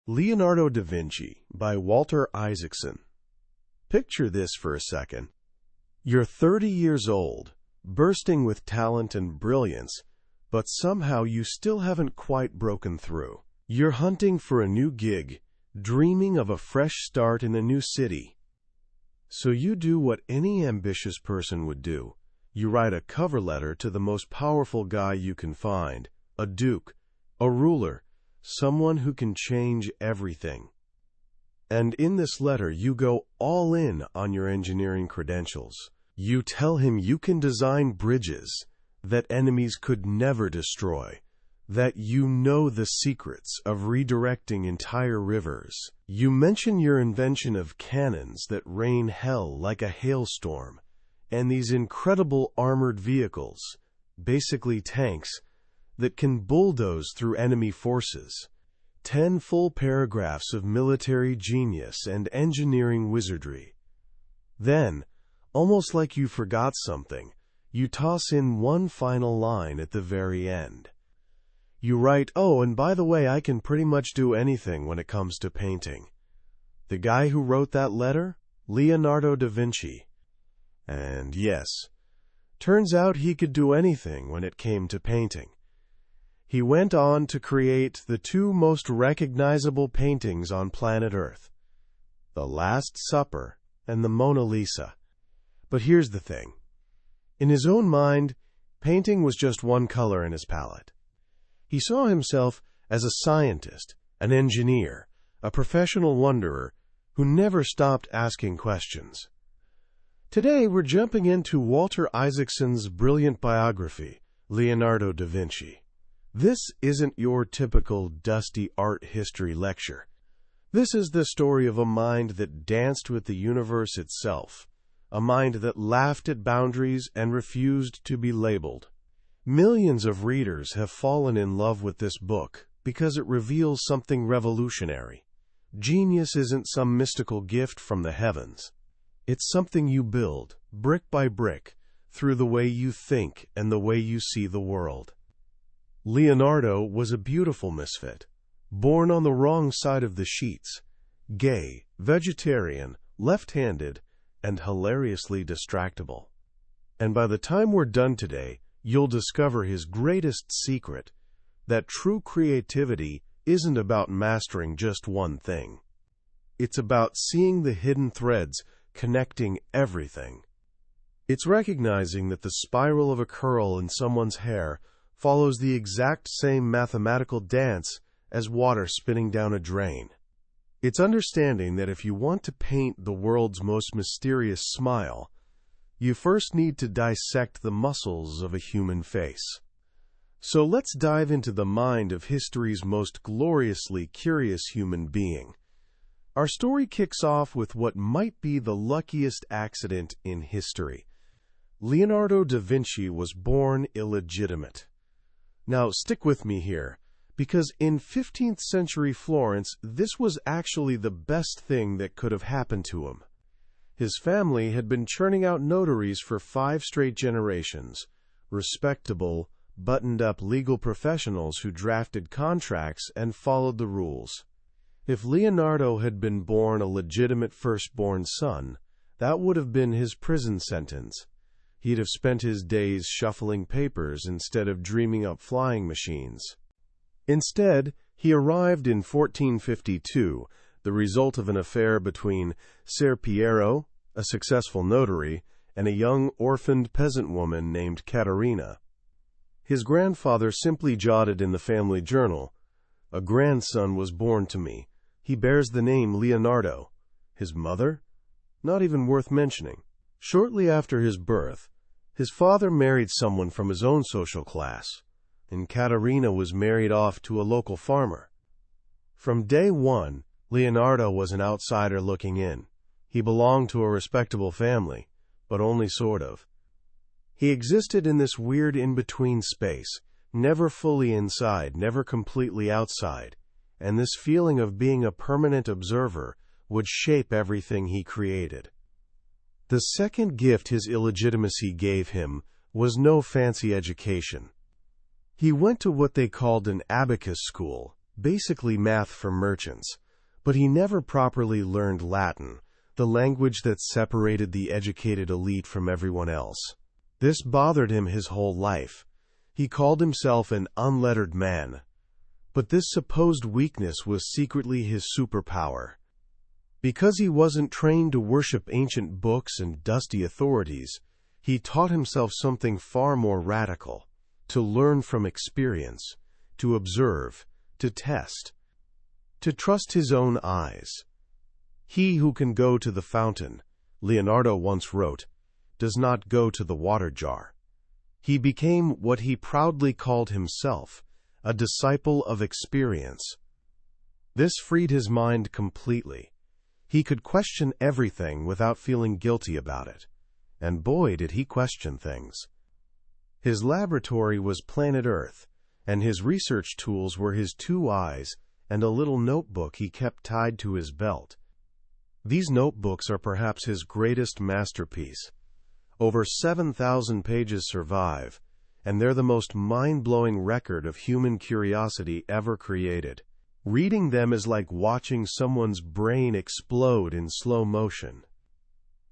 Leonardo da Vinci by Walter Isaacson. Picture this for a second. You're 30 years old, bursting with talent and brilliance, but somehow you still haven't quite broken through. You're hunting for a new gig, dreaming of a fresh start in a new city. So you do what any ambitious person would do. You write a cover letter to the most powerful guy you can find, a duke, a ruler, someone who can change everything. And in this letter, you go all in on your engineering credentials. You tell him you can design bridges that enemies could never destroy, that you know the secrets of redirecting entire rivers. You mention your invention of cannons that rain hell like a hailstorm, and these incredible armored vehicles, basically tanks, that can bulldoze through enemy forces. 10 full paragraphs of military genius and engineering wizardry. Then, almost like you forgot something, you toss in one final line at the very end. You write, "Oh, and by the way, I can pretty much do anything when it comes to painting." The guy who wrote that letter? Leonardo da Vinci. And yes, turns out he could do anything when it came to painting. He went on to create the two most recognizable paintings on planet Earth, The Last Supper and the Mona Lisa. But here's the thing. In his own mind, painting was just one color in his palette. He saw himself as a scientist, an engineer, a professional wonderer who never stopped asking questions. Today, we're jumping into Walter Isaacson's brilliant biography, Leonardo da Vinci. This isn't your typical dusty art history lecture. This is the story of a mind that danced with the universe itself, a mind that laughed at boundaries and refused to be labeled. Millions of readers have fallen in love with this book because it reveals something revolutionary. Genius isn't some mystical gift from the heavens. It's something you build, brick by brick, through the way you think and the way you see the world. Leonardo was a beautiful misfit, born on the wrong side of the sheets, gay, vegetarian, left-handed, and hilariously distractible. And by the time we're done today, you'll discover his greatest secret, that true creativity isn't about mastering just one thing. It's about seeing the hidden threads connecting everything. It's recognizing that the spiral of a curl in someone's hair follows the exact same mathematical dance as water spinning down a drain. It's understanding that if you want to paint the world's most mysterious smile, you first need to dissect the muscles of a human face. So let's dive into the mind of history's most gloriously curious human being. Our story kicks off with what might be the luckiest accident in history. Leonardo da Vinci was born illegitimate. Now, stick with me here, because in 15th century Florence, this was actually the best thing that could have happened to him. His family had been churning out notaries for 5 straight generations, respectable, buttoned-up legal professionals who drafted contracts and followed the rules. If Leonardo had been born a legitimate firstborn son, that would have been his prison sentence. He'd have spent his days shuffling papers instead of dreaming up flying machines. Instead, he arrived in 1452, the result of an affair between Ser Piero, a successful notary, and a young orphaned peasant woman named Caterina. His grandfather simply jotted in the family journal, "A grandson was born to me. He bears the name Leonardo." His mother? Not even worth mentioning. Shortly after his birth, his father married someone from his own social class, and Caterina was married off to a local farmer. From day one, Leonardo was an outsider looking in. He belonged to a respectable family, but only sort of. He existed in this weird in-between space, never fully inside, never completely outside, and this feeling of being a permanent observer would shape everything he created. The second gift his illegitimacy gave him was no fancy education. He went to what they called an abacus school, basically math for merchants, but he never properly learned Latin, the language that separated the educated elite from everyone else. This bothered him his whole life. He called himself an unlettered man. But this supposed weakness was secretly his superpower. Because he wasn't trained to worship ancient books and dusty authorities, he taught himself something far more radical: to learn from experience, to observe, to test, to trust his own eyes. He who can go to the fountain, Leonardo once wrote, does not go to the water jar. He became what he proudly called himself, a disciple of experience. This freed his mind completely. He could question everything without feeling guilty about it. And boy, did he question things. His laboratory was planet Earth, and his research tools were his two eyes and a little notebook he kept tied to his belt. These notebooks are perhaps his greatest masterpiece. Over 7,000 pages survive, and they're the most mind-blowing record of human curiosity ever created. Reading them is like watching someone's brain explode in slow motion.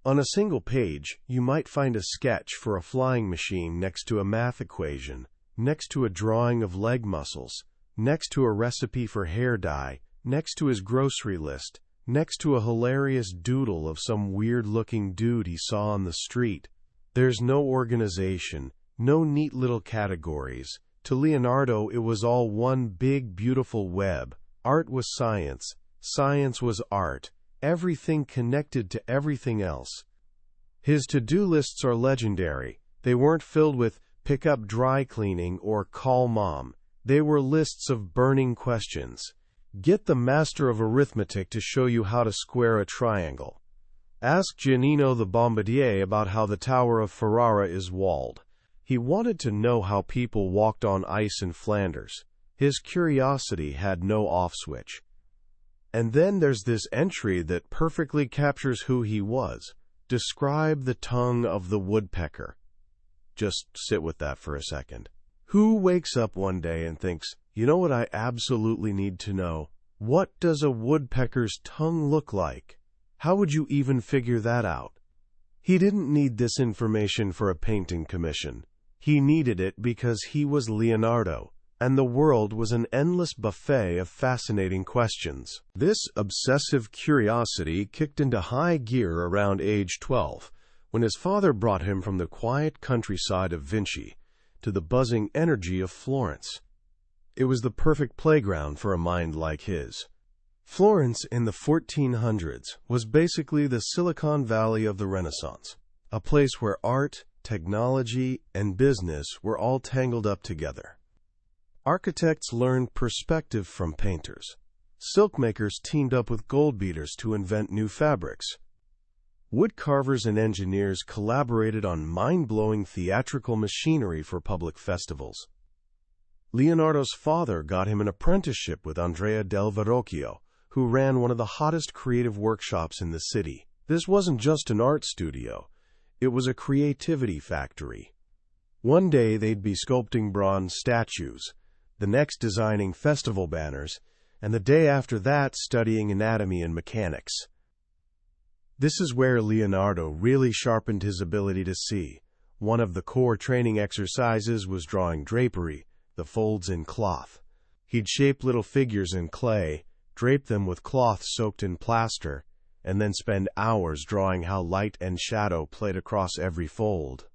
On a single page, you might find a sketch for a flying machine next to a math equation, next to a drawing of leg muscles, next to a recipe for hair dye, next to his grocery list, next to a hilarious doodle of some weird-looking dude he saw on the street. There's no organization, no neat little categories. To Leonardo, it was all one big, beautiful web. Art was science. Science was art. Everything connected to everything else. His to-do lists are legendary. They weren't filled with pick up dry cleaning or call mom. They were lists of burning questions. Get the master of arithmetic to show you how to square a triangle. Ask Giannino the Bombardier about how the Tower of Ferrara is walled. He wanted to know how people walked on ice in Flanders. His curiosity had no off switch. And then there's this entry that perfectly captures who he was. Describe the tongue of the woodpecker. Just sit with that for a second. Who wakes up one day and thinks, you know what I absolutely need to know? What does a woodpecker's tongue look like? How would you even figure that out? He didn't need this information for a painting commission. He needed it because he was Leonardo, and the world was an endless buffet of fascinating questions. This obsessive curiosity kicked into high gear around age 12, when his father brought him from the quiet countryside of Vinci to the buzzing energy of Florence. It was the perfect playground for a mind like his. Florence in the 1400s was basically the Silicon Valley of the Renaissance, a place where art, technology, and business were all tangled up together. Architects learned perspective from painters. Silkmakers teamed up with gold beaters to invent new fabrics. Woodcarvers and engineers collaborated on mind-blowing theatrical machinery for public festivals. Leonardo's father got him an apprenticeship with Andrea del Verrocchio, who ran one of the hottest creative workshops in the city. This wasn't just an art studio. It was a creativity factory. One day they'd be sculpting bronze statues, the next designing festival banners, and the day after that studying anatomy and mechanics. This is where Leonardo really sharpened his ability to see. One of the core training exercises was drawing drapery, the folds in cloth. He'd shape little figures in clay, drape them with cloth soaked in plaster, and then spend hours drawing how light and shadow played across every fold.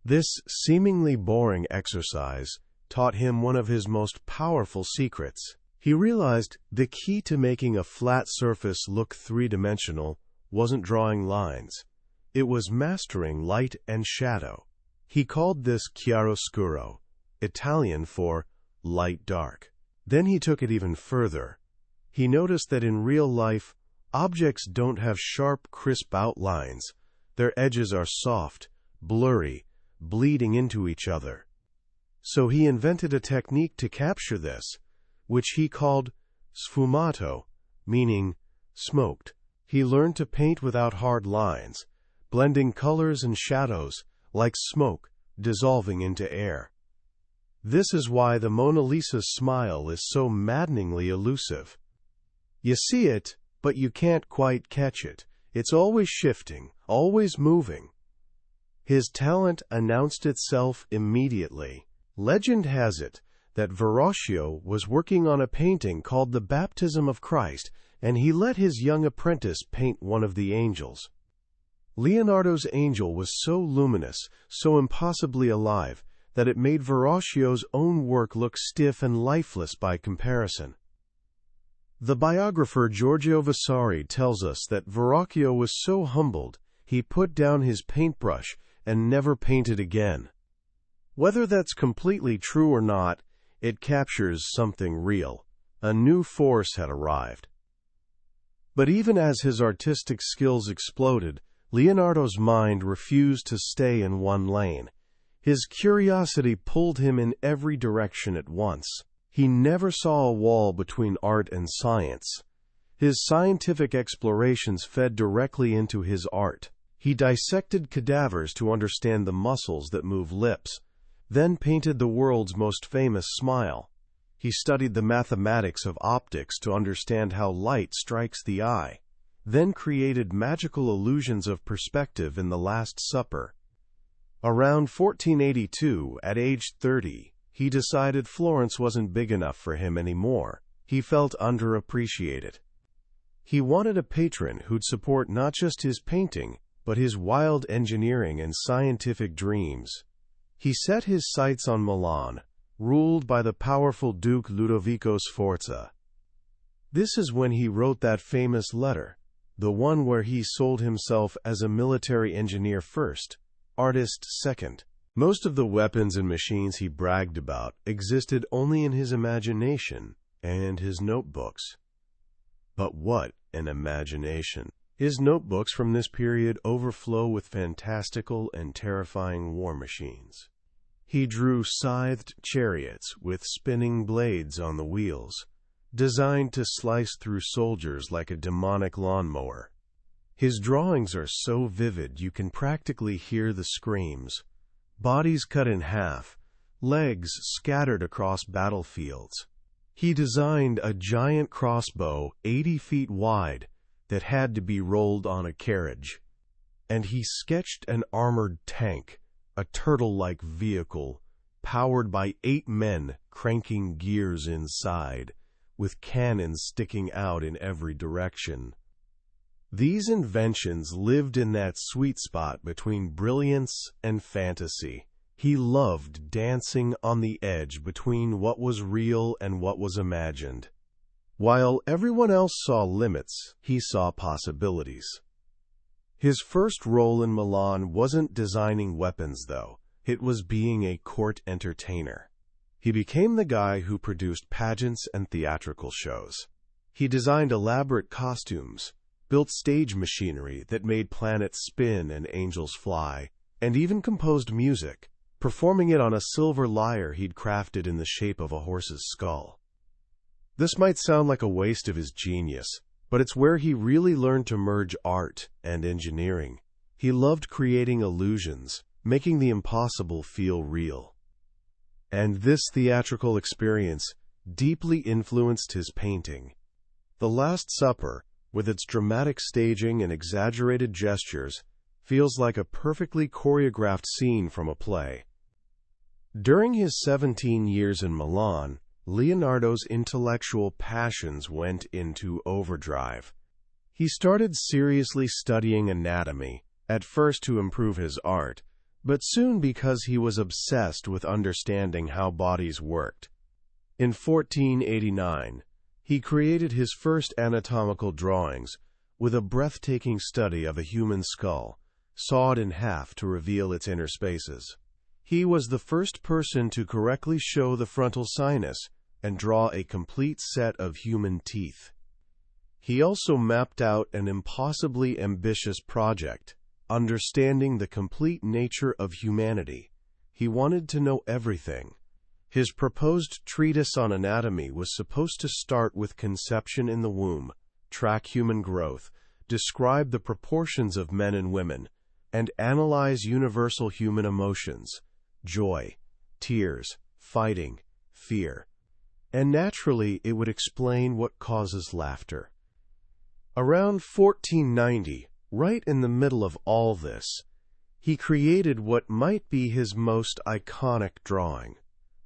This seemingly boring exercise taught him one of his most powerful secrets. He realized the key to making a flat surface look three-dimensional wasn't drawing lines. It was mastering light and shadow. He called this chiaroscuro, Italian for light-dark. Then he took it even further. He noticed that in real life, objects don't have sharp, crisp outlines. Their edges are soft, blurry, bleeding into each other. So he invented a technique to capture this, which he called sfumato, meaning smoked. He learned to paint without hard lines, blending colors and shadows like smoke dissolving into air. This is why the Mona Lisa's smile is so maddeningly elusive. You see it, but you can't quite catch it. It's always shifting, always moving. His talent announced itself immediately. Legend has it that Verrocchio was working on a painting called The Baptism of Christ, and he let his young apprentice paint one of the angels. Leonardo's angel was so luminous, so impossibly alive, that it made Verrocchio's own work look stiff and lifeless by comparison. The biographer Giorgio Vasari tells us that Verrocchio was so humbled, he put down his paintbrush and never painted again. Whether that's completely true or not, it captures something real. A new force had arrived. But even as his artistic skills exploded, Leonardo's mind refused to stay in one lane. His curiosity pulled him in every direction at once. He never saw a wall between art and science. His scientific explorations fed directly into his art. He dissected cadavers to understand the muscles that move lips, then painted the world's most famous smile. He studied the mathematics of optics to understand how light strikes the eye, then created magical illusions of perspective in The Last Supper. Around 1482, at age 30, he decided Florence wasn't big enough for him anymore. He felt underappreciated. He wanted a patron who'd support not just his painting, but his wild engineering and scientific dreams. He set his sights on Milan, ruled by the powerful Duke Ludovico Sforza. This is when he wrote that famous letter, the one where he sold himself as a military engineer first, artist second. Most of the weapons and machines he bragged about existed only in his imagination and his notebooks. But what an imagination! His notebooks from this period overflow with fantastical and terrifying war machines. He drew scythed chariots with spinning blades on the wheels, designed to slice through soldiers like a demonic lawnmower. His drawings are so vivid you can practically hear the screams. Bodies cut in half, legs scattered across battlefields. He designed a giant crossbow 80 feet wide that had to be rolled on a carriage. And he sketched an armored tank, a turtle-like vehicle, powered by 8 men cranking gears inside, with cannons sticking out in every direction. These inventions lived in that sweet spot between brilliance and fantasy. He loved dancing on the edge between what was real and what was imagined. While everyone else saw limits, he saw possibilities. His first role in Milan wasn't designing weapons, though. It was being a court entertainer. He became the guy who produced pageants and theatrical shows. He designed elaborate costumes, built stage machinery that made planets spin and angels fly, and even composed music, performing it on a silver lyre he'd crafted in the shape of a horse's skull. This might sound like a waste of his genius, but it's where he really learned to merge art and engineering. He loved creating illusions, making the impossible feel real. And this theatrical experience deeply influenced his painting. The Last Supper, with its dramatic staging and exaggerated gestures, feels like a perfectly choreographed scene from a play. During his 17 years in Milan, Leonardo's intellectual passions went into overdrive. He started seriously studying anatomy, at first to improve his art, but soon because he was obsessed with understanding how bodies worked. In 1489, he created his first anatomical drawings with a breathtaking study of a human skull, sawed in half to reveal its inner spaces. He was the first person to correctly show the frontal sinus and draw a complete set of human teeth. He also mapped out an impossibly ambitious project, understanding the complete nature of humanity. He wanted to know everything. His proposed treatise on anatomy was supposed to start with conception in the womb, track human growth, describe the proportions of men and women, and analyze universal human emotions, joy, tears, fighting, fear. And naturally, it would explain what causes laughter. Around 1490, right in the middle of all this, he created what might be his most iconic drawing,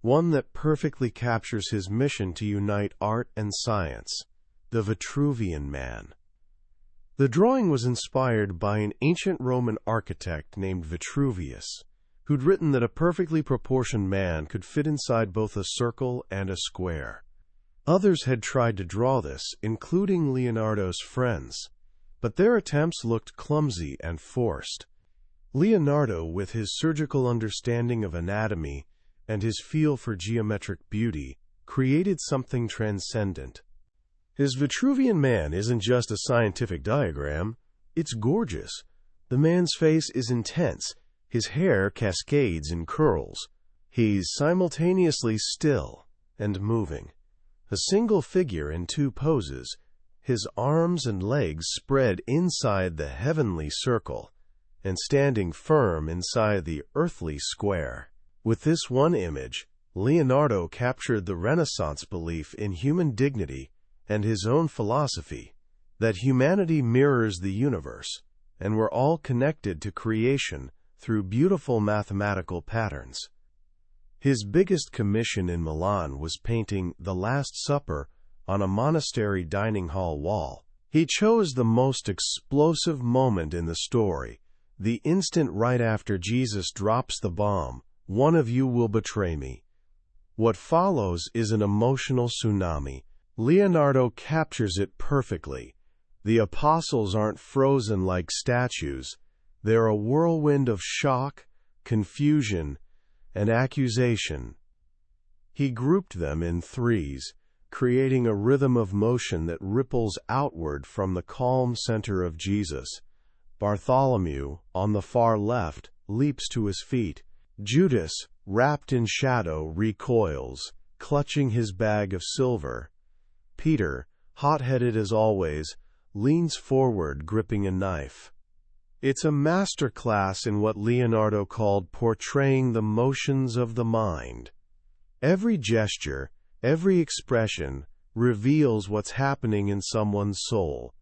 one that perfectly captures his mission to unite art and science, the Vitruvian Man. The drawing was inspired by an ancient Roman architect named Vitruvius, who'd written that a perfectly proportioned man could fit inside both a circle and a square. Others had tried to draw this, including Leonardo's friends, but their attempts looked clumsy and forced. Leonardo, with his surgical understanding of anatomy and his feel for geometric beauty, created something transcendent. His Vitruvian Man isn't just a scientific diagram, it's gorgeous. The man's face is intense, his hair cascades in curls. He's simultaneously still and moving. A single figure in two poses, his arms and legs spread inside the heavenly circle, and standing firm inside the earthly square. With this one image, Leonardo captured the Renaissance belief in human dignity and his own philosophy, that humanity mirrors the universe, and we're all connected to creation through beautiful mathematical patterns. His biggest commission in Milan was painting The Last Supper on a monastery dining hall wall. He chose the most explosive moment in the story, the instant right after Jesus drops the bomb, "One of you will betray me." What follows is an emotional tsunami. Leonardo captures it perfectly. The apostles aren't frozen like statues. They're a whirlwind of shock, confusion, and accusation. He grouped them in threes, creating a rhythm of motion that ripples outward from the calm center of Jesus. Bartholomew, on the far left, leaps to his feet. Judas, wrapped in shadow, recoils, clutching his bag of silver. Peter, hot-headed as always, leans forward, gripping a knife. It's a masterclass in what Leonardo called portraying the motions of the mind. Every gesture, every expression, reveals what's happening in someone's soul.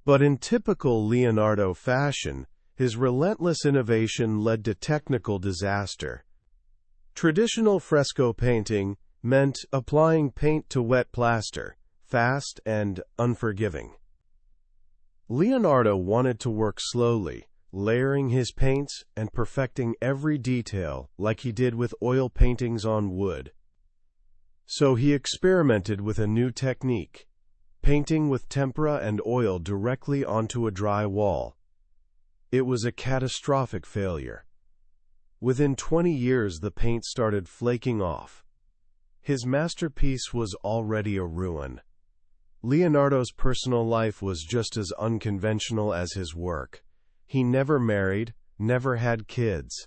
But in typical Leonardo fashion, his relentless innovation led to technical disaster. Traditional fresco painting meant applying paint to wet plaster, fast and unforgiving. Leonardo wanted to work slowly, layering his paints and perfecting every detail like he did with oil paintings on wood. So he experimented with a new technique, painting with tempera and oil directly onto a dry wall. It was a catastrophic failure. Within 20 years, the paint started flaking off. His masterpiece was already a ruin. Leonardo's personal life was just as unconventional as his work. He never married, never had kids.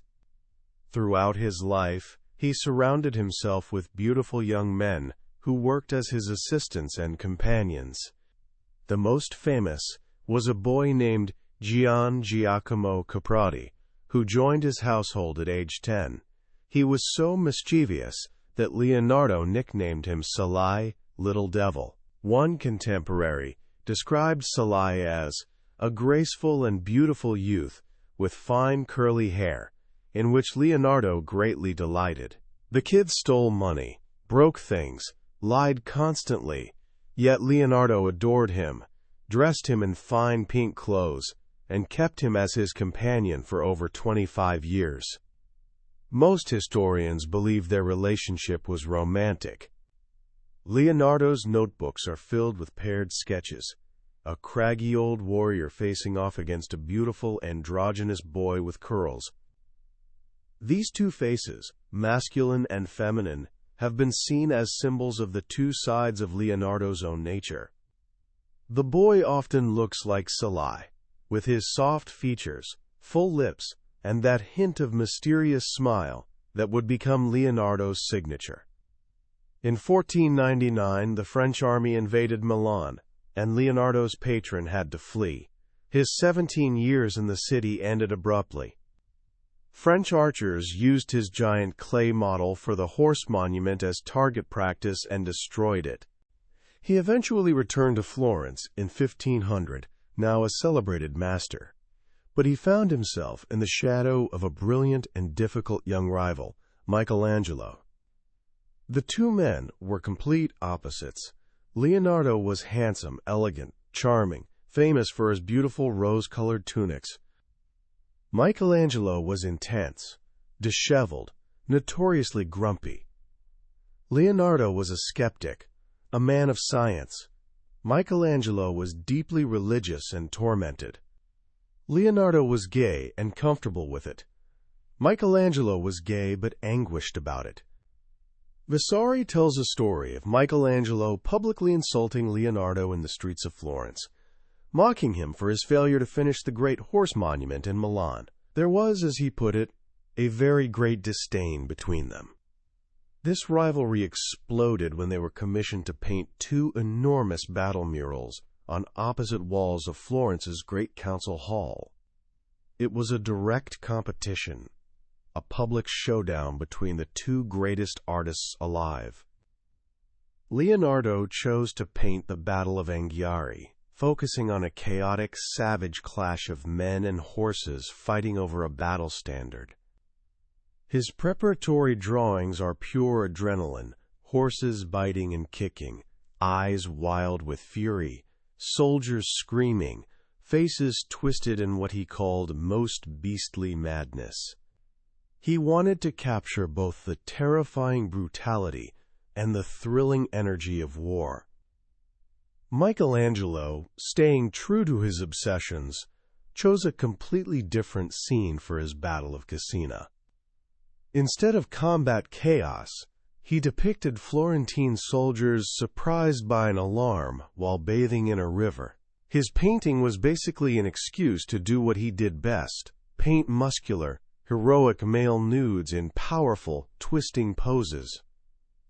Throughout his life, he surrounded himself with beautiful young men who worked as his assistants and companions. The most famous was a boy named Gian Giacomo Caprati, who joined his household at age 10. He was so mischievous that Leonardo nicknamed him Salai, Little Devil. One contemporary described Salai as a graceful and beautiful youth with fine curly hair, in which Leonardo greatly delighted. The kid stole money, broke things, lied constantly, yet Leonardo adored him, dressed him in fine pink clothes, and kept him as his companion for over 25 years. Most historians believe their relationship was romantic. Leonardo's notebooks are filled with paired sketches, a craggy old warrior facing off against a beautiful androgynous boy with curls. These two faces, masculine and feminine, have been seen as symbols of the two sides of Leonardo's own nature. The boy often looks like Salai, with his soft features, full lips, and that hint of mysterious smile that would become Leonardo's signature. In 1499, the French army invaded Milan, and Leonardo's patron had to flee. His 17 years in the city ended abruptly. French archers used his giant clay model for the horse monument as target practice and destroyed it. He eventually returned to Florence in 1500, now a celebrated master. But he found himself in the shadow of a brilliant and difficult young rival, Michelangelo. The two men were complete opposites. Leonardo was handsome, elegant, charming, famous for his beautiful rose-colored tunics. Michelangelo was intense, disheveled, notoriously grumpy. Leonardo was a skeptic, a man of science. Michelangelo was deeply religious and tormented. Leonardo was gay and comfortable with it. Michelangelo was gay but anguished about it. Vasari tells a story of Michelangelo publicly insulting Leonardo in the streets of Florence, mocking him for his failure to finish the great horse monument in Milan. There was, as he put it, a very great disdain between them. This rivalry exploded when they were commissioned to paint two enormous battle murals on opposite walls of Florence's great council hall. It was a direct competition, a public showdown between the two greatest artists alive. Leonardo chose to paint the Battle of Anghiari, focusing on a chaotic, savage clash of men and horses fighting over a battle standard. His preparatory drawings are pure adrenaline, horses biting and kicking, eyes wild with fury, soldiers screaming, faces twisted in what he called most beastly madness. He wanted to capture both the terrifying brutality and the thrilling energy of war. Michelangelo, staying true to his obsessions, chose a completely different scene for his Battle of Cassina. Instead of combat chaos, he depicted Florentine soldiers surprised by an alarm while bathing in a river. His painting was basically an excuse to do what he did best: paint muscular, heroic male nudes in powerful, twisting poses.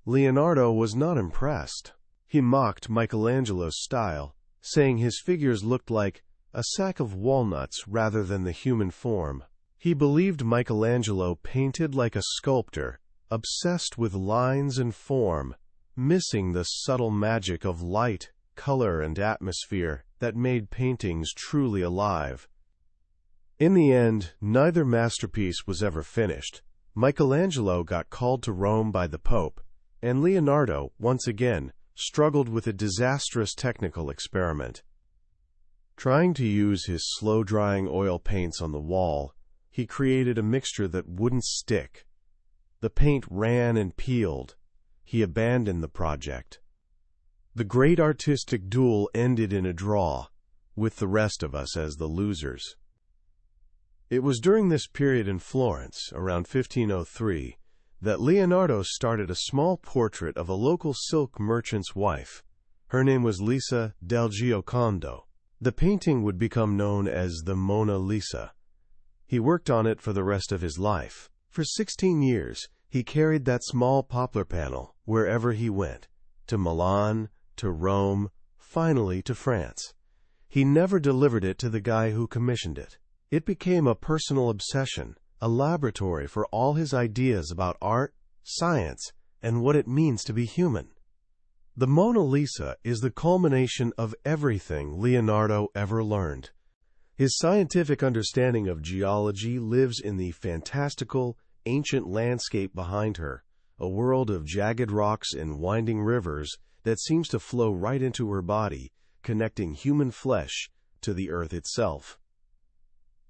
Leonardo was not impressed. He mocked Michelangelo's style, saying his figures looked like a sack of walnuts rather than the human form. He believed Michelangelo painted like a sculptor, obsessed with lines and form, missing the subtle magic of light, color, and atmosphere that made paintings truly alive. In the end, neither masterpiece was ever finished. Michelangelo got called to Rome by the Pope, and Leonardo, once again, struggled with a disastrous technical experiment. Trying to use his slow-drying oil paints on the wall, he created a mixture that wouldn't stick. The paint ran and peeled. He abandoned the project. The great artistic duel ended in a draw, with the rest of us as the losers. It was during this period in Florence, around 1503, that Leonardo started a small portrait of a local silk merchant's wife. Her name was Lisa del Giocondo. The painting would become known as the Mona Lisa. He worked on it for the rest of his life. For 16 years, he carried that small poplar panel wherever he went, to Milan, to Rome, finally to France. He never delivered it to the guy who commissioned it. It became a personal obsession, a laboratory for all his ideas about art, science, and what it means to be human. The Mona Lisa is the culmination of everything Leonardo ever learned. His scientific understanding of geology lives in the fantastical, ancient landscape behind her, a world of jagged rocks and winding rivers that seems to flow right into her body, connecting human flesh to the earth itself.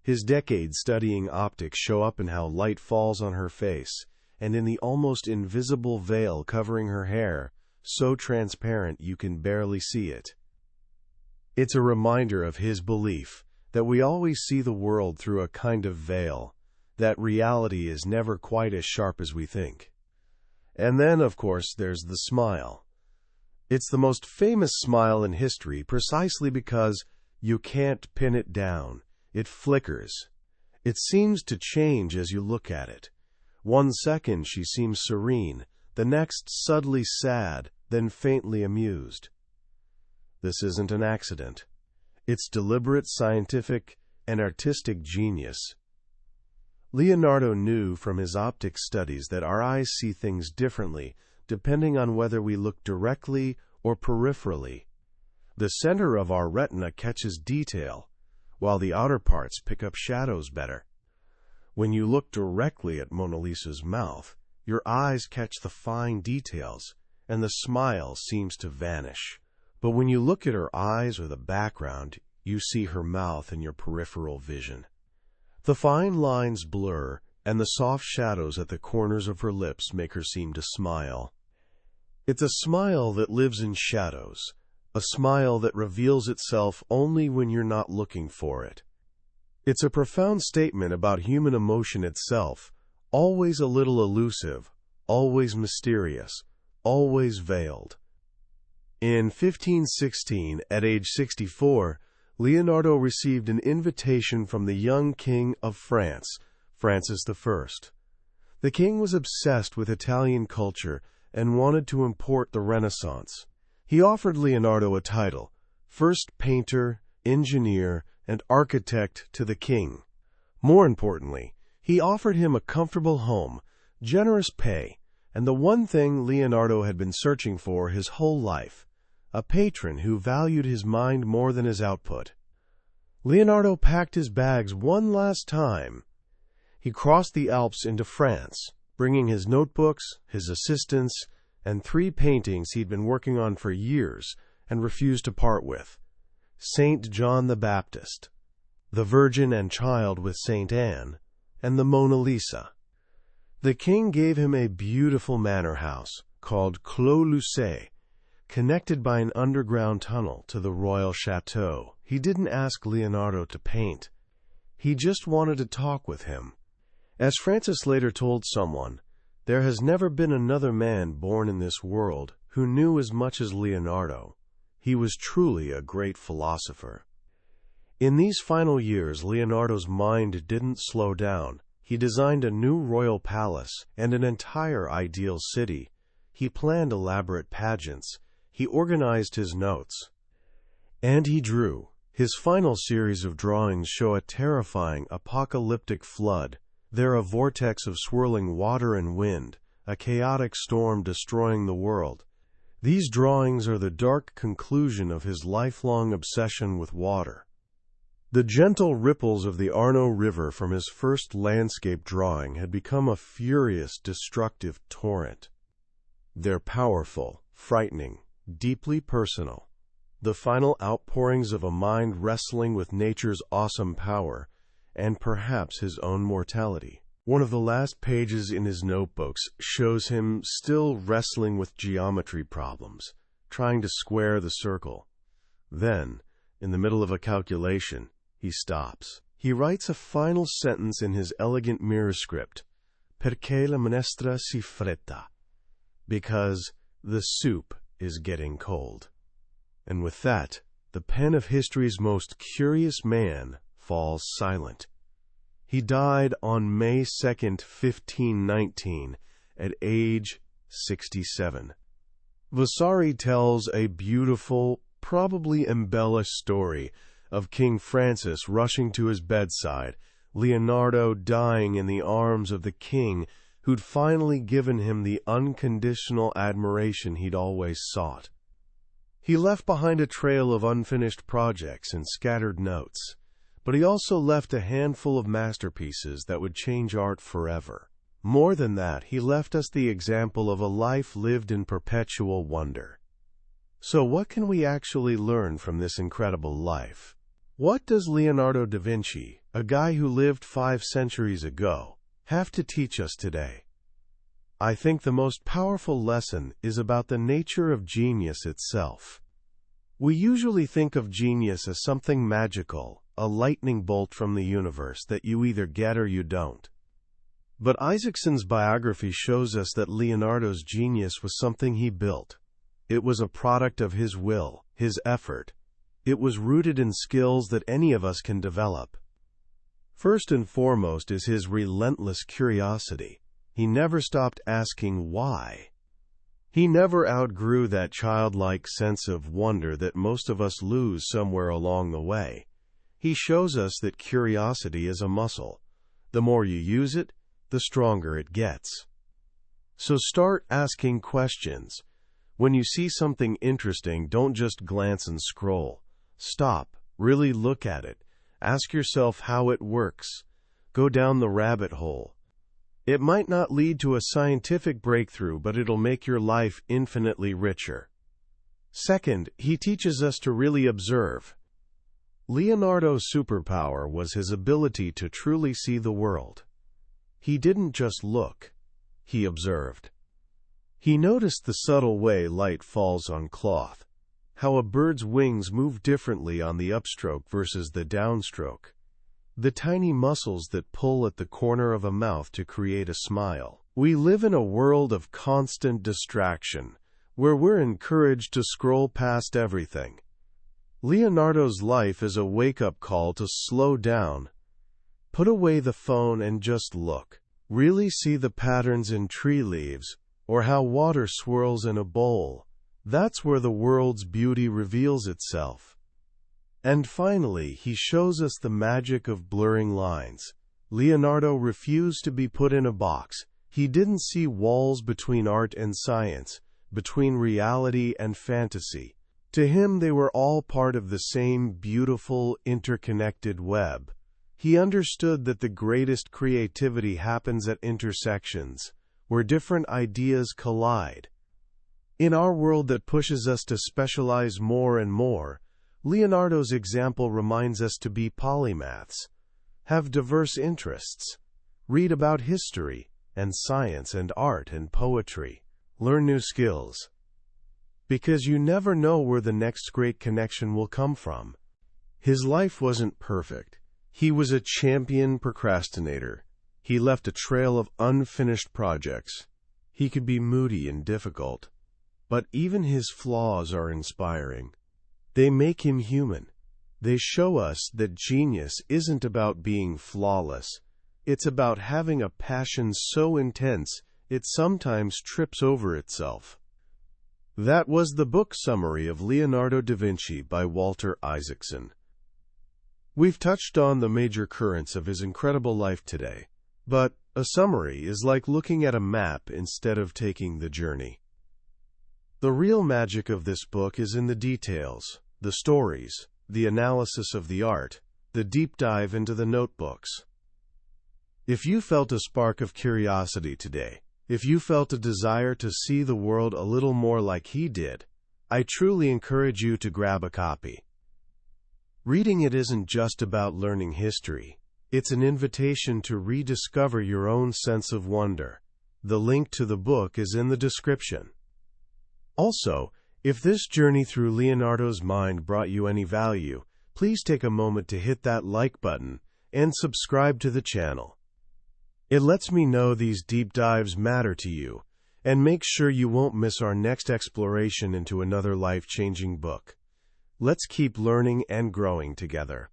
His decades studying optics show up in how light falls on her face, and in the almost invisible veil covering her hair, so transparent you can barely see it. It's a reminder of his belief that we always see the world through a kind of veil, that reality is never quite as sharp as we think. And then, of course, there's the smile. It's the most famous smile in history precisely because you can't pin it down. It flickers. It seems to change as you look at it. 1 second she seems serene, the next subtly sad, then faintly amused. This isn't an accident. It's deliberate scientific and artistic genius. Leonardo knew from his optic studies that our eyes see things differently depending on whether we look directly or peripherally. The center of our retina catches detail, while the outer parts pick up shadows better. When you look directly at Mona Lisa's mouth, your eyes catch the fine details, and the smile seems to vanish. But when you look at her eyes or the background, you see her mouth in your peripheral vision. The fine lines blur, and the soft shadows at the corners of her lips make her seem to smile. It's a smile that lives in shadows, a smile that reveals itself only when you're not looking for it. It's a profound statement about human emotion itself, always a little elusive, always mysterious, always veiled. In 1516, at age 64, Leonardo received an invitation from the young king of France, Francis I. The king was obsessed with Italian culture and wanted to import the Renaissance. He offered Leonardo a title, first painter, engineer, and architect to the king. More importantly, he offered him a comfortable home, generous pay, and the one thing Leonardo had been searching for his whole life, a patron who valued his mind more than his output. Leonardo packed his bags one last time. He crossed the Alps into France, bringing his notebooks, his assistants, and 3 paintings he'd been working on for years and refused to part with: Saint John the Baptist, the Virgin and Child with Saint Anne, and the Mona Lisa. The king gave him a beautiful manor house called Clos Lucé, connected by an underground tunnel to the royal chateau. He didn't ask Leonardo to paint. He just wanted to talk with him. As Francis later told someone, there has never been another man born in this world who knew as much as Leonardo. He was truly a great philosopher. In these final years, Leonardo's mind didn't slow down. He designed a new royal palace and an entire ideal city. He planned elaborate pageants. He organized his notes. And he drew. His final series of drawings show a terrifying, apocalyptic flood. They're a vortex of swirling water and wind, a chaotic storm destroying the world. These drawings are the dark conclusion of his lifelong obsession with water. The gentle ripples of the Arno River from his first landscape drawing had become a furious, destructive torrent. They're powerful, frightening, deeply personal. The final outpourings of a mind wrestling with nature's awesome power, and perhaps his own mortality. One of the last pages in his notebooks shows him still wrestling with geometry problems, trying to square the circle. Then, in the middle of a calculation, he stops. He writes a final sentence in his elegant mirror script, Perché la minestra si fredda, because the soup is getting cold. And with that, the pen of history's most curious man falls silent. He died on May 2nd, 1519, at age 67. Vasari tells a beautiful, probably embellished story of King Francis rushing to his bedside, Leonardo dying in the arms of the king who'd finally given him the unconditional admiration he'd always sought. He left behind a trail of unfinished projects and scattered notes, but he also left a handful of masterpieces that would change art forever. More than that, he left us the example of a life lived in perpetual wonder. So what can we actually learn from this incredible life? What does Leonardo da Vinci, a guy who lived 5 centuries ago, have to teach us today? I think the most powerful lesson is about the nature of genius itself. We usually think of genius as something magical, a lightning bolt from the universe that you either get or you don't. But Isaacson's biography shows us that Leonardo's genius was something he built. It was a product of his will, his effort. It was rooted in skills that any of us can develop. First and foremost is his relentless curiosity. He never stopped asking why. He never outgrew that childlike sense of wonder that most of us lose somewhere along the way. He shows us that curiosity is a muscle, The more you use it, the stronger it gets. So start asking questions. When you see something interesting, don't just glance and scroll. Stop, really look at it. Ask yourself how it works. Go down the rabbit hole. It might not lead to a scientific breakthrough, but it'll make your life infinitely richer. Second, he teaches us to really observe. Leonardo's superpower was his ability to truly see the world. He didn't just look, he observed. He noticed the subtle way light falls on cloth, how a bird's wings move differently on the upstroke versus the downstroke, the tiny muscles that pull at the corner of a mouth to create a smile. We live in a world of constant distraction, where we're encouraged to scroll past everything. Leonardo's life is a wake-up call to slow down. Put away the phone and just look. Really see the patterns in tree leaves, or how water swirls in a bowl. That's where the world's beauty reveals itself. And finally, he shows us the magic of blurring lines. Leonardo refused to be put in a box. He didn't see walls between art and science, between reality and fantasy. To him, they were all part of the same beautiful, interconnected web. He understood that the greatest creativity happens at intersections, where different ideas collide. In our world that pushes us to specialize more and more, Leonardo's example reminds us to be polymaths, have diverse interests, read about history and science and art and poetry, learn new skills. Because you never know where the next great connection will come from. His life wasn't perfect. He was a champion procrastinator. He left a trail of unfinished projects. He could be moody and difficult. But even his flaws are inspiring. They make him human. They show us that genius isn't about being flawless. It's about having a passion so intense it sometimes trips over itself. That was the book summary of Leonardo da Vinci by Walter Isaacson. We've touched on the major currents of his incredible life today, but a summary is like looking at a map instead of taking the journey. The real magic of this book is in the details, the stories, the analysis of the art, the deep dive into the notebooks. If you felt a spark of curiosity today, if you felt a desire to see the world a little more like he did, I truly encourage you to grab a copy. Reading it isn't just about learning history. It's an invitation to rediscover your own sense of wonder. The link to the book is in the description. Also, if this journey through Leonardo's mind brought you any value, please take a moment to hit that like button and subscribe to the channel. It lets me know these deep dives matter to you, and make sure you won't miss our next exploration into another life-changing book. Let's keep learning and growing together.